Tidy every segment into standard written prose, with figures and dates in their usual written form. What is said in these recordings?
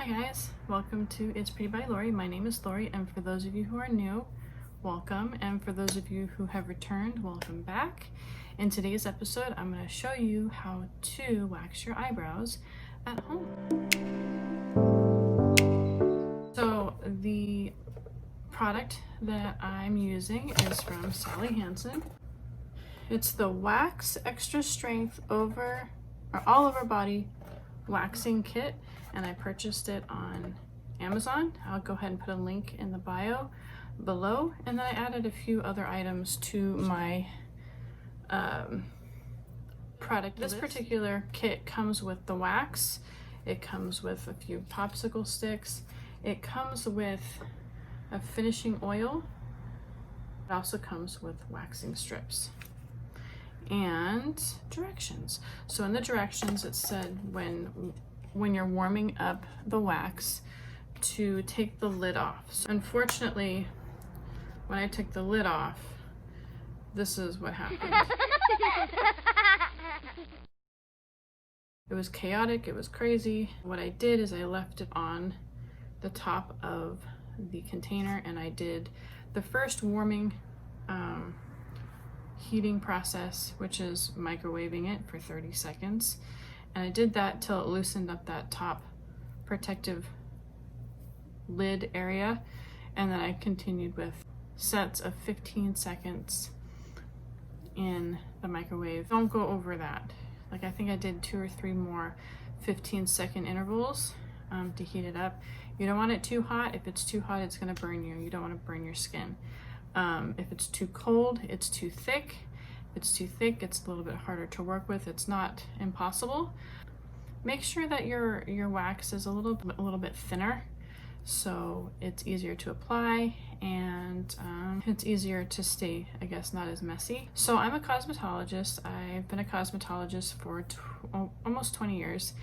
guys, welcome to It's Pretty by Lori. My name is Lori, and for those of you who are new, welcome, and for those of you who have returned, welcome back. In today's episode, I'm going to show you how to wax your eyebrows at home. So the product that I'm using is from Sally Hansen. It's the Wax Extra Strength All Over Body Waxing Kit, and I purchased it on Amazon. I'll go ahead and put a link in the bio below, and then I added a few other items to my product. This particular kit comes with the wax, it comes with a few popsicle sticks, it comes with a finishing oil, it also comes with waxing strips and directions. So in the directions it said when you're warming up the wax to take the lid off. So unfortunately, when I took the lid off, this is what happened. It was chaotic, it was crazy. What I did is I left it on the top of the container, and I did the first warming heating process, which is microwaving it for 30 seconds. And I did that till it loosened up that top protective lid area. And then I continued with sets of 15 seconds in the microwave. Don't go over that. Like, I think I did 2 or 3 more 15-second intervals to heat it up. You don't want it too hot. If it's too hot, it's gonna burn you. You don't wanna burn your skin. If it's too cold, it's too thick. If it's too thick, it's a little bit harder to work with. It's not impossible. Make sure that your wax is a little bit thinner, so it's easier to apply and it's easier to stay, I guess, not as messy. So I'm a cosmetologist. I've been a cosmetologist for almost 20 years.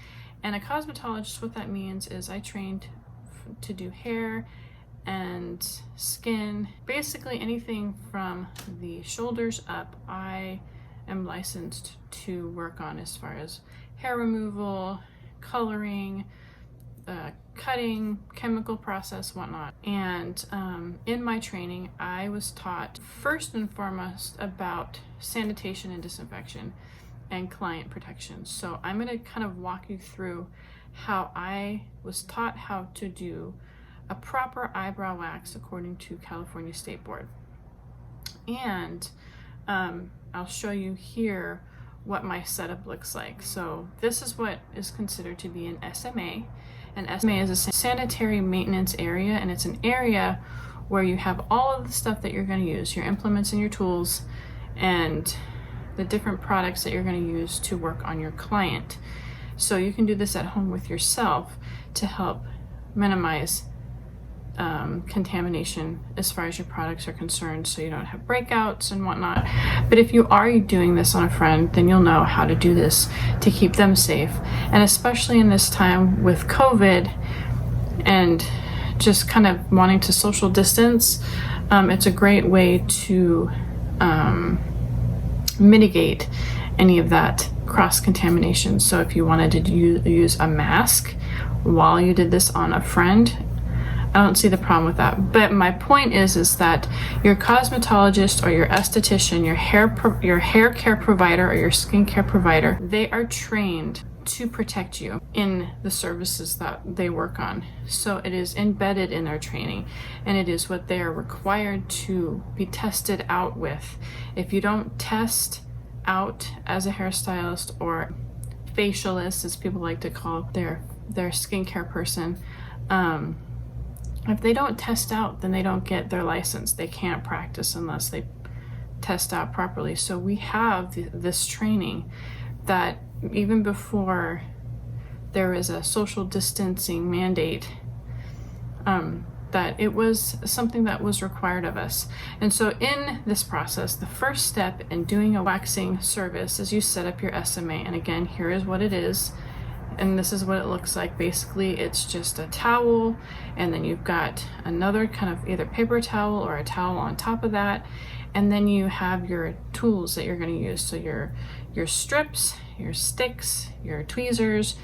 And a cosmetologist, what that means is I trained to do hair and skin, basically anything from the shoulders up. I am licensed to work on as far as hair removal, coloring, cutting, chemical process, whatnot. And in my training, I was taught first and foremost about sanitation and disinfection and client protection. So I'm going to kind of walk you through how I was taught how to do a proper eyebrow wax according to California State Board. And I'll show you here what my setup looks like. So this is what is considered to be an SMA. An SMA is a sanitary maintenance area, and it's an area where you have all of the stuff that you're going to use, your implements and your tools, and the different products that you're going to use to work on your client. So you can do this at home with yourself to help minimize contamination as far as your products are concerned, so you don't have breakouts and whatnot. But if you are doing this on a friend, then you'll know how to do this to keep them safe. And especially in this time with COVID and just kind of wanting to social distance, it's a great way to mitigate any of that cross-contamination. So if you wanted to use a mask while you did this on a friend, I don't see the problem with that. But my point is that your cosmetologist or your esthetician, your hair care provider or your skincare provider, they are trained to protect you in the services that they work on. So it is embedded in their training, and it is what they are required to be tested out with. If you don't test out as a hairstylist or facialist, as people like to call their skincare person, if they don't test out, then they don't get their license. They can't practice unless they test out properly. So we have this training that even before there is a social distancing mandate, that it was something that was required of us. And so in this process, the first step in doing a waxing service is you set up your SMA. And again, here is what it is. And this is what it looks like. Basically, it's just a towel, and then you've got another kind of either paper towel or a towel on top of that. And then you have your tools that you're going to use. So your strips, your sticks, your tweezers,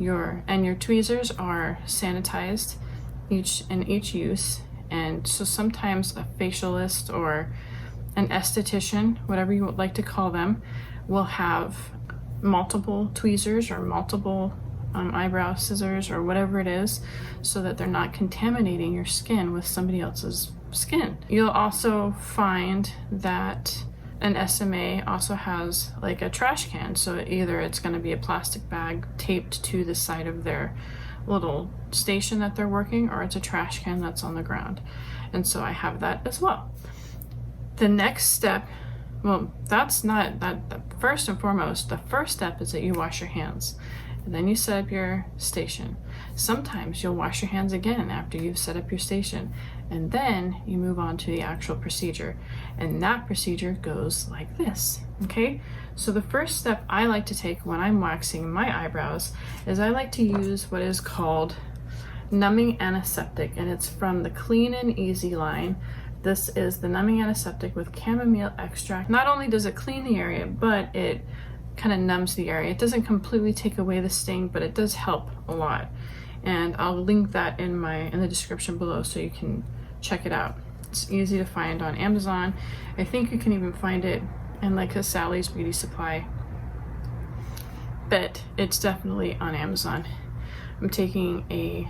your tweezers are sanitized in each use. And so sometimes a facialist or an esthetician, whatever you would like to call them, will have multiple tweezers or multiple eyebrow scissors or whatever it is, so that they're not contaminating your skin with somebody else's skin. You'll also find that an SMA also has like a trash can, so either it's going to be a plastic bag taped to the side of their little station that they're working, or it's a trash can that's on the ground. And so I have that as well. The next step, well, that's not that. First and foremost, the first step is that you wash your hands, and then you set up your station. Sometimes you'll wash your hands again after you've set up your station, and then you move on to the actual procedure. And that procedure goes like this, okay? So the first step I like to take when I'm waxing my eyebrows is I like to use what is called numbing antiseptic, and it's from the Clean and Easy line. This is the numbing antiseptic with chamomile extract. Not only does it clean the area, but it kind of numbs the area. It doesn't completely take away the sting, but it does help a lot. And I'll link that in the description below so you can check it out. It's easy to find on Amazon. I think you can even find it in like a Sally's Beauty Supply, but it's definitely on Amazon. I'm taking a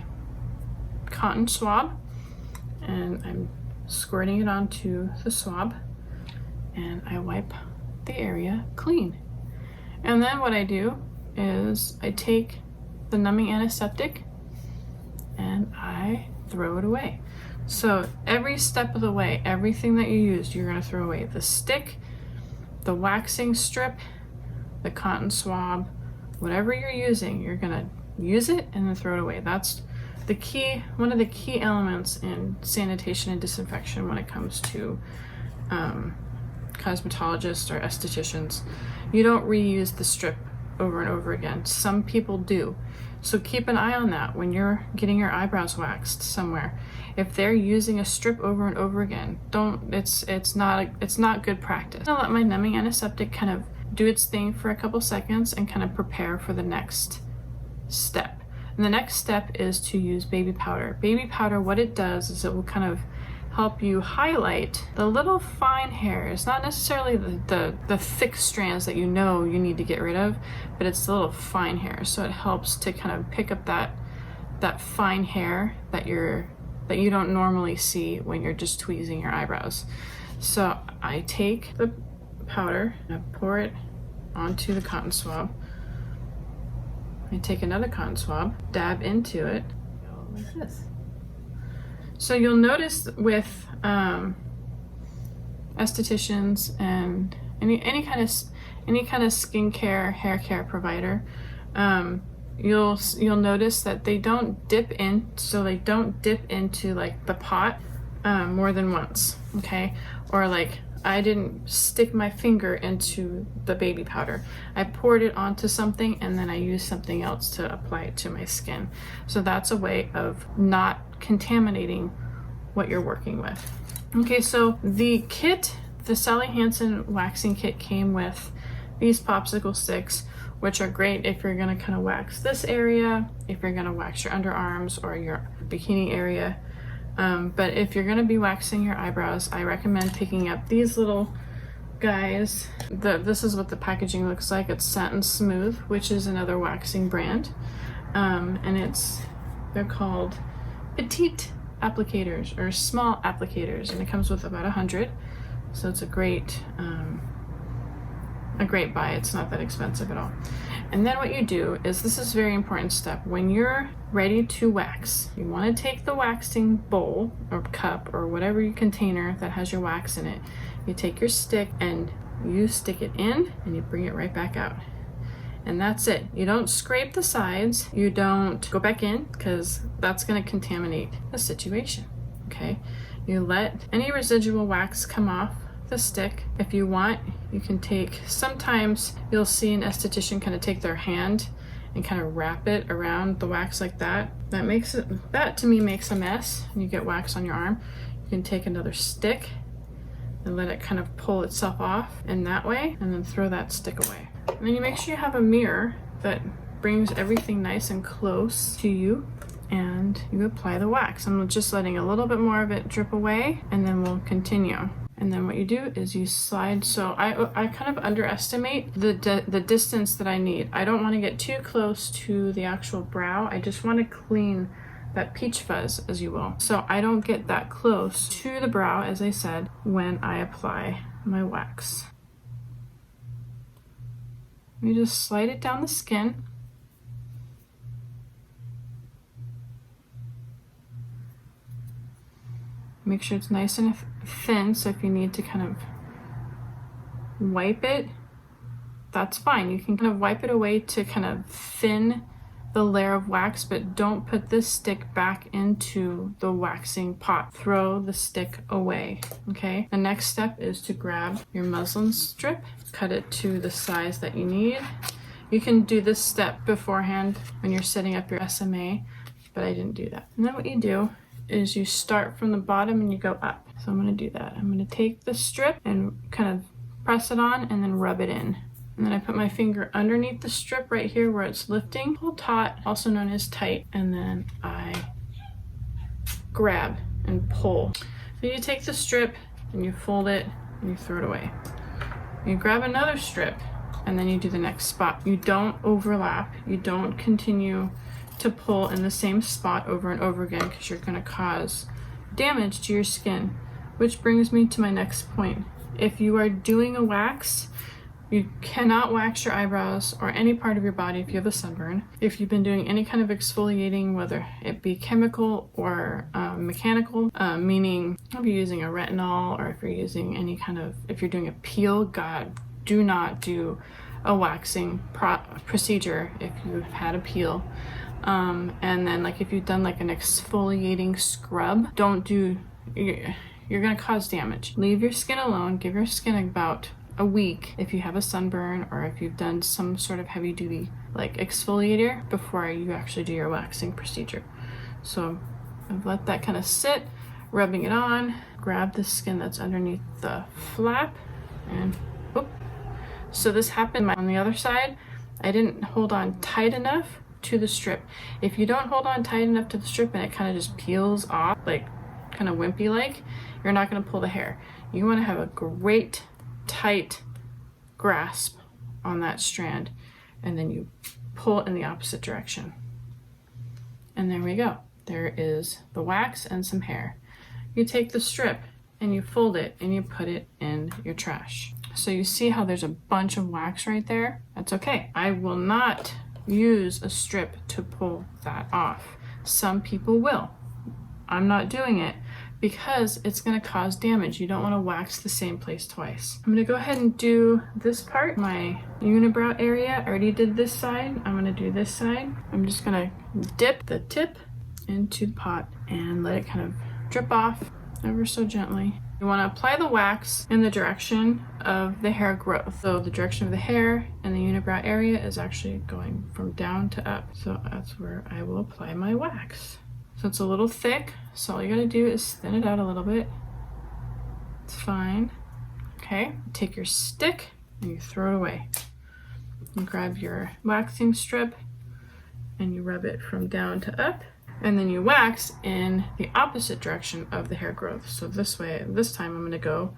cotton swab and I'm squirting it onto the swab, and I wipe the area clean. And then what I do is I take the numbing antiseptic and I throw it away. So every step of the way, everything that you used, you're going to throw away. The stick, the waxing strip, the cotton swab, whatever you're using, you're going to use it and then throw it away. That's the key, one of the key elements in sanitation and disinfection when it comes to cosmetologists or estheticians. You don't reuse the strip over and over again. Some people do. So keep an eye on that when you're getting your eyebrows waxed somewhere. If they're using a strip over and over again, it's not good practice. I'll let my numbing antiseptic kind of do its thing for a couple seconds and kind of prepare for the next step. And the next step is to use baby powder. Baby powder, what it does is it will kind of help you highlight the little fine hairs, not necessarily the thick strands that you know you need to get rid of, but it's the little fine hairs. So it helps to kind of pick up that fine hair that you don't normally see when you're just tweezing your eyebrows. So I take the powder and I pour it onto the cotton swab. I take another cotton swab, dab into it, like this. So you'll notice with estheticians and any kind of skincare, hair care provider, you'll notice that they don't dip into like the pot more than once, okay? Or like I didn't stick my finger into the baby powder. I poured it onto something and then I used something else to apply it to my skin. So that's a way of not contaminating what you're working with. Okay, so the kit, the Sally Hansen waxing kit, came with these popsicle sticks, which are great if you're gonna kind of wax this area, if you're gonna wax your underarms or your bikini area. But if you're gonna be waxing your eyebrows, I recommend picking up these little guys. This is what the packaging looks like. It's Satin Smooth, which is another waxing brand. And they're called petite applicators or small applicators, and it comes with about 100. So it's a great buy. It's not that expensive at all. And then what you do is, this is a very important step. When you're ready to wax, you want to take the waxing bowl or cup or whatever your container that has your wax in it. You take your stick and you stick it in and you bring it right back out. And that's it. You don't scrape the sides. You don't go back in, because that's going to contaminate the situation, okay? You let any residual wax come off the stick. If you want, you can sometimes you'll see an esthetician kind of take their hand and kind of wrap it around the wax like that. That to me makes a mess and you get wax on your arm. You can take another stick and let it kind of pull itself off in that way, and then throw that stick away. And then you make sure you have a mirror that brings everything nice and close to you, and you apply the wax. I'm just letting a little bit more of it drip away, and then we'll continue. And then what you do is you slide. So I kind of underestimate the distance that I need. I don't want to get too close to the actual brow. I just want to clean that peach fuzz, as you will. So I don't get that close to the brow, as I said, when I apply my wax. You just slide it down the skin. Make sure it's nice and thin, so if you need to kind of wipe it, that's fine. You can kind of wipe it away to kind of thin the layer of wax, but don't put this stick back into the waxing pot. Throw the stick away, okay? The next step is to grab your muslin strip, cut it to the size that you need. You can do this step beforehand when you're setting up your SMA, but I didn't do that. And then what you do is you start from the bottom and you go up. So I'm going to do that. I'm going to take the strip and kind of press it on and then rub it in. And then I put my finger underneath the strip right here where it's lifting, pull taut, also known as tight, and then I grab and pull. So you take the strip and you fold it and you throw it away. You grab another strip and then you do the next spot. You don't overlap, you don't continue to pull in the same spot over and over again, because you're going to cause damage to your skin. Which brings me to my next point. If you are doing a wax, you cannot wax your eyebrows or any part of your body if you have a sunburn. If you've been doing any kind of exfoliating, whether it be chemical or mechanical, meaning if you're using a retinol or if you're using any kind of, if you're doing a peel, God, do not do a waxing procedure if you've had a peel. And then like if you've done like an exfoliating scrub, don't do, you're gonna cause damage. Leave your skin alone, give your skin about a week if you have a sunburn or if you've done some sort of heavy duty like exfoliator before you actually do your waxing procedure. So I've let that kind of sit, rubbing it on, grab the skin that's underneath the flap and whoop. So this happened on the other side. I didn't hold on tight enough to the strip. If you don't hold on tight enough to the strip and it kind of just peels off, like kind of wimpy like, you're not going to pull the hair. You want to have a great tight grasp on that strand, and then you pull in the opposite direction. And there we go. There is the wax and some hair. You take the strip and you fold it and you put it in your trash. So you see how there's a bunch of wax right there? That's okay. I will not use a strip to pull that off. Some people will. I'm not doing it because it's going to cause damage. You don't want to wax the same place twice. I'm going to go ahead and do this part, my unibrow area. I already did this side. I'm going to do this side. I'm just going to dip the tip into the pot and let it kind of drip off ever so gently. You want to apply the wax in the direction of the hair growth. So the direction of the hair and the unibrow area is actually going from down to up. So that's where I will apply my wax. So it's a little thick, so all you gotta do is thin it out a little bit. It's fine. Okay, take your stick and you throw it away. You grab your waxing strip and you rub it from down to up. And then you wax in the opposite direction of the hair growth. So this way, this time I'm going to go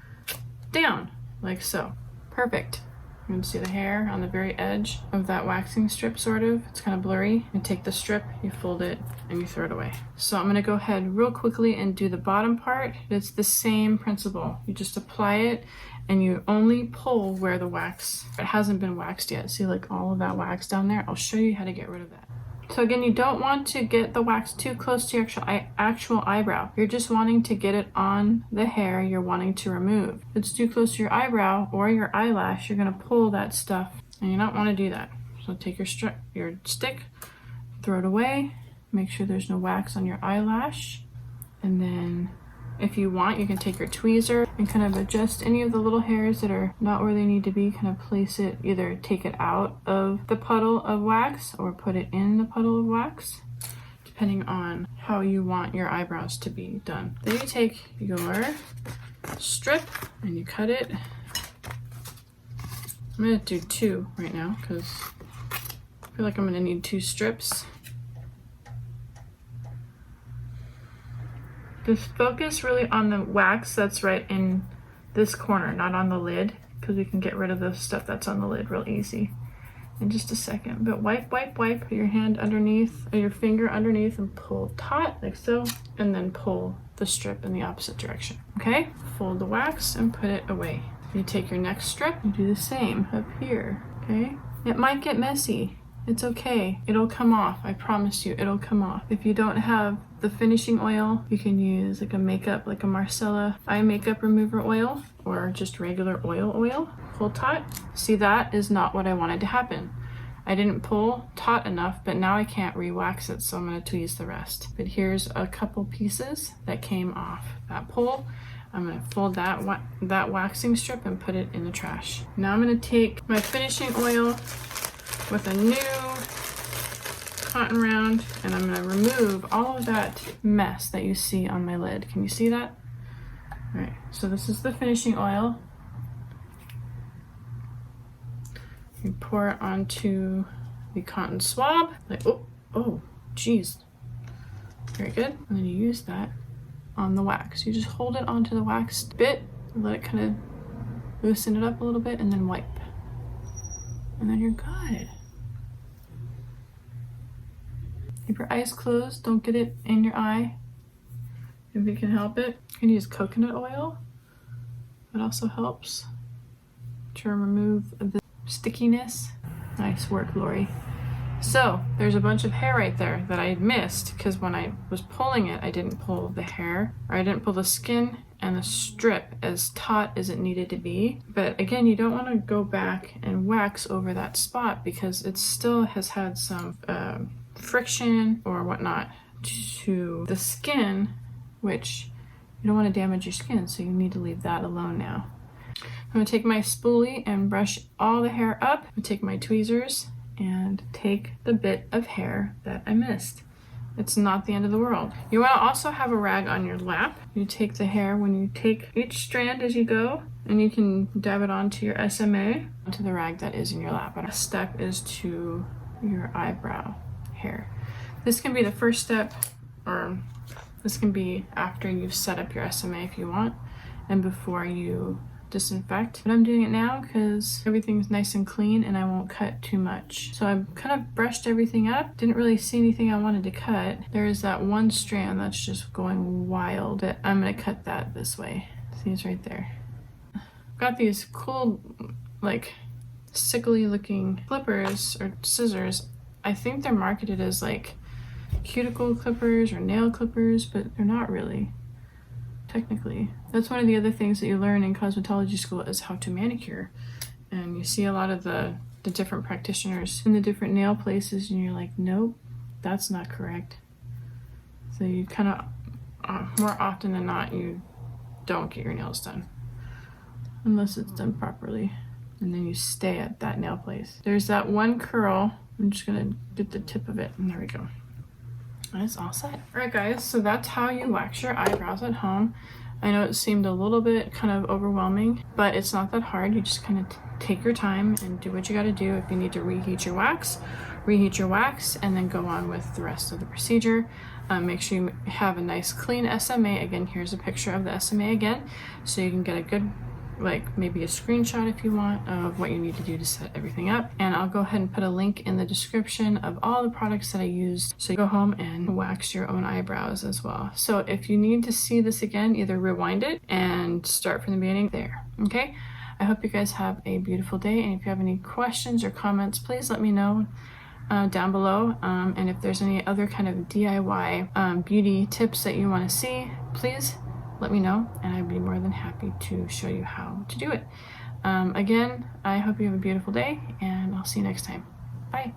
down, like so. Perfect. You can see the hair on the very edge of that waxing strip, sort of. It's kind of blurry. You take the strip, you fold it, and you throw it away. So I'm going to go ahead real quickly and do the bottom part. It's the same principle. You just apply it, and you only pull where the wax, it hasn't been waxed yet. See like all of that wax down there? I'll show you how to get rid of that. So again, you don't want to get the wax too close to your actual eyebrow. You're just wanting to get it on the hair you're wanting to remove. If it's too close to your eyebrow or your eyelash, you're going to pull that stuff, and you don't want to do that. So take your stick, throw it away, make sure there's no wax on your eyelash, and then if you want, you can take your tweezer and kind of adjust any of the little hairs that are not where they need to be, kind of place it, either take it out of the puddle of wax or put it in the puddle of wax, depending on how you want your eyebrows to be done. Then you take your strip and you cut it. I'm going to do 2 right now because I feel like I'm gonna need 2 strips. Just focus really on the wax that's right in this corner, not on the lid, because we can get rid of the stuff that's on the lid real easy in just a second. But wipe, wipe, wipe, put your hand underneath, or your finger underneath, and pull taut, like so, and then pull the strip in the opposite direction, okay? Fold the wax and put it away. You take your next strip, you do the same up here, okay? It might get messy. It's okay. It'll come off. I promise you, it'll come off. If you don't have the finishing oil, you can use like a makeup, like a Marcella eye makeup remover oil, or just regular oil. Pull taut. See, that is not what I wanted to happen. I didn't pull taut enough, but now I can't re-wax it, so I'm gonna tweeze the rest. But here's a couple pieces that came off that pull. I'm gonna fold that waxing strip and put it in the trash. Now I'm gonna take my finishing oil with a new cotton round, and I'm gonna remove all of that mess that you see on my lid. Can you see that? All right, so this is the finishing oil. You pour it onto the cotton swab, like, oh, geez. Very good, and then you use that on the wax. You just hold it onto the wax bit, let it kind of loosen it up a little bit, and then wipe. And then you're good. Keep your eyes closed, don't get it in your eye if you can help it. You can use coconut oil, that also helps to remove the stickiness. Nice work, Lori. So there's a bunch of hair right there that I missed because when I was pulling it, I didn't pull the hair, or I didn't pull the skin and the strip as taut as it needed to be. But again, you don't want to go back and wax over that spot because it still has had some friction or whatnot to the skin, which you don't want to damage your skin, so you need to leave that alone now. I'm going to take my spoolie and brush all the hair up. I'm going to take my tweezers and take the bit of hair that I missed. It's not the end of the world. You want to also have a rag on your lap. You take the hair when you take each strand as you go, and you can dab it onto your SMA, onto the rag that is in your lap. And the step is to your eyebrow hair. This can be the first step, or this can be after you've set up your SMA if you want, and before you disinfect. But I'm doing it now because everything's nice and clean and I won't cut too much. So I've kind of brushed everything up. Didn't really see anything I wanted to cut. There is that one strand that's just going wild, but I'm gonna cut that this way. See, it's right there. Got these cool, like, sickly looking clippers or scissors. I think they're marketed as like cuticle clippers or nail clippers, but they're not really. Technically. That's one of the other things that you learn in cosmetology school is how to manicure. And you see a lot of the different practitioners in the different nail places and you're like, nope, that's not correct. So you kind of, more often than not, you don't get your nails done. Unless it's done properly. And then you stay at that nail place. There's that one curl. I'm just gonna get the tip of it and there we go. That's all set. All right, guys, so that's how you wax your eyebrows at home. I know it seemed a little bit kind of overwhelming, but it's not that hard. You just kind of take your time and do what you got to do. If you need to reheat your wax, and then go on with the rest of the procedure. Make sure you have a nice clean SMA. Again, here's a picture of the SMA again, so you can get a good, like maybe a screenshot if you want of what you need to do to set everything up. And I'll go ahead and put a link in the description of all the products that I used, so you go home and wax your own eyebrows as well. So if you need to see this again, either rewind it and start from the beginning there, okay? I hope you guys have a beautiful day, and if you have any questions or comments, please let me know down below. And if there's any other kind of DIY beauty tips that you want to see, please let me know and I'd be more than happy to show you how to do it. Again, I hope you have a beautiful day and I'll see you next time. Bye.